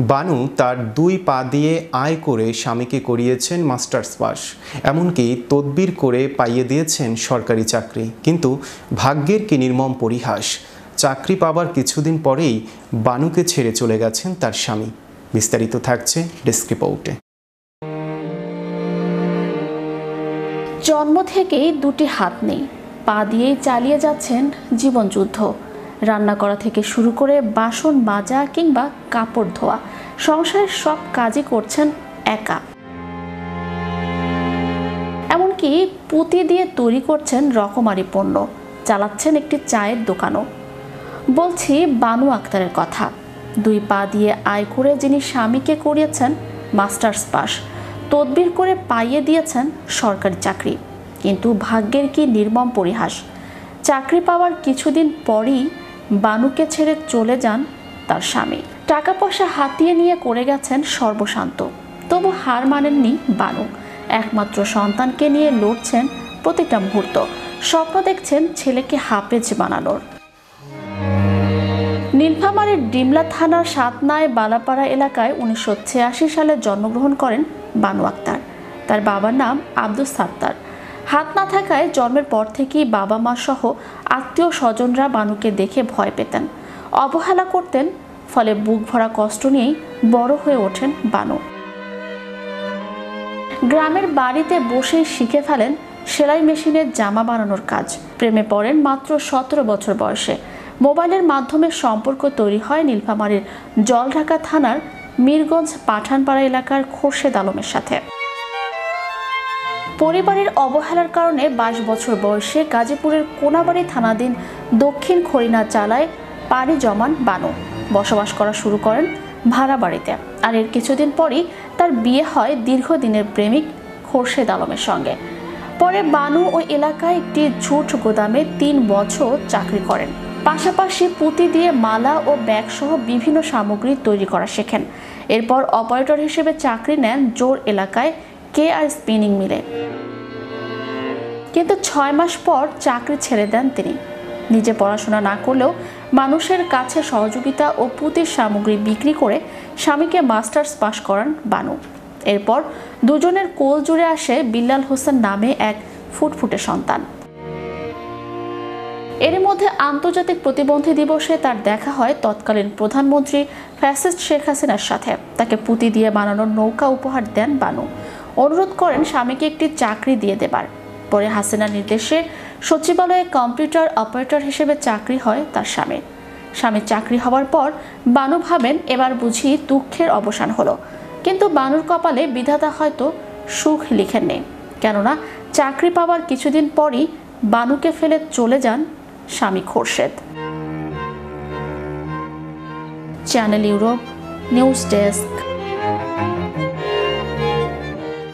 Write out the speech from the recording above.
বানু তার দুই পা দিয়ে আয় করে স্বামীকে করিয়েছেন মাস্টার্স পাস, এমনকি তদবির করে পাইয়ে দিয়েছেন সরকারি চাকরি। কিন্তু ভাগ্যের কি নির্মম পরিহাস, চাকরি পাবার কিছুদিন পরেই বানুকে ছেড়ে চলে গেছেন তার স্বামী। বিস্তারিত থাকছে ডেস্ক রিপোর্টে। জন্ম থেকেই দুটি হাত নেই, পা দিয়েই চালিয়ে যাচ্ছেন জীবনযুদ্ধ। রান্না করা থেকে শুরু করে বাসন মাজা কিংবা কাপড় ধোয়া, সংসারের সব কাজই করছেন একা। এমনকি পুঁতি দিয়ে তৈরি করছেন রকমারি পণ্য, চালাচ্ছেন একটি চায়ের দোকানও। বলছি বানু আক্তারের কথা। দুই পা দিয়ে আয় করে যিনি স্বামীকে করিয়েছেন মাস্টার্স পাস, তদবির করে পাইয়ে দিয়েছেন সরকারি চাকরি। কিন্তু ভাগ্যের কি নির্মম পরিহাস, চাকরি পাওয়ার কিছুদিন পরই বানুকে ছেড়ে চলে যান তার স্বামী। টাকা পয়সা হাতিয়ে নিয়ে করে গেছেন সর্বশান্ত, তবু হার মানেননি বানু। একমাত্র সন্তানকে নিয়ে লড়ছেন প্রতিটা মুহূর্ত, স্বপ্ন দেখছেন ছেলেকে হাফেজ বানানোর। নীলফামারীর ডিমলা থানার সাতনায় বালাপাড়া এলাকায় 1986 সালে জন্মগ্রহণ করেন বানু আক্তার। তার বাবার নাম আব্দুস সাত্তার। হাত না থাকায় জন্মের পর থেকেই বাবা মা সহ আত্মীয় স্বজনরা বানুকে দেখে ভয় পেতেন, অবহেলা করতেন। ফলে বুক ভরা কষ্ট নিয়েই বড় হয়ে ওঠেন বানু। গ্রামের বাড়িতে বসেই শিখে ফেলেন সেলাই মেশিনের জামা বানানোর কাজ। প্রেমে পড়েন মাত্র 17 বছর বয়সে। মোবাইলের মাধ্যমে সম্পর্ক তৈরি হয় নীলফামারীর জলঢাকা থানার মিরগঞ্জ পাঠানপাড়া এলাকার খোরশেদ আলমের সাথে। পরিবারের অবহেলার কারণে 22 বছর বয়সে গাজীপুরের কোনাবাড়ি থানাধীন দক্ষিণ খরিনা চালায় পাড়ি জমান বানু। বসবাস করা শুরু করেন ভাড়া বাড়িতে। আর এর কিছুদিন পরই তার বিয়ে হয় দীর্ঘদিনের প্রেমিক খোরশেদ আলমের সঙ্গে। পরে বানু ওই এলাকায় একটি ঝুট গোদামে 3 বছর চাকরি করেন। পাশাপাশি পুঁতি দিয়ে মালা ও ব্যাগ সহ বিভিন্ন সামগ্রী তৈরি করা শেখেন। এরপর অপারেটর হিসেবে চাকরি নেন জোর এলাকায় KR স্পিনিং মিলে। কিন্তু 6 মাস পর চাকরি ছেড়ে দেন তিনি। নিজে পড়াশোনা না করলেও মানুষের কাছে সহযোগিতা ও পুঁতির সামগ্রী বিক্রি করে স্বামীকে মাস্টার্স পাস করান বানু। এরপর দুজনের কোল জুড়ে আসে বিল্লাল হোসেন নামে এক ফুটফুটে সন্তান। এর মধ্যে আন্তর্জাতিক প্রতিবন্ধী দিবসে তার দেখা হয় তৎকালীন প্রধানমন্ত্রী ফ্যাসিস্ট শেখ হাসিনার সাথে। তাকে পুঁতি দিয়ে বানানোর নৌকা উপহার দেন বানু। অনুরোধ করেন স্বামীকে একটি চাকরি দিয়ে দেবার। পরে হাসিনার নির্দেশে সচিবালয়ে কম্পিউটার অপারেটর হিসেবে চাকরি হয় তার স্বামীর। স্বামীর চাকরি হওয়ার পর বানু ভাবেন এবার বুঝি দুঃখের অবসান হলো। কিন্তু বানুর কপালে বিধাতা হয়তো সুখ লিখেননি, কেননা চাকরি পাওয়ার কিছুদিন পরই বানুকে ফেলে চলে যান স্বামী Khorshed. Channel Europe news desk.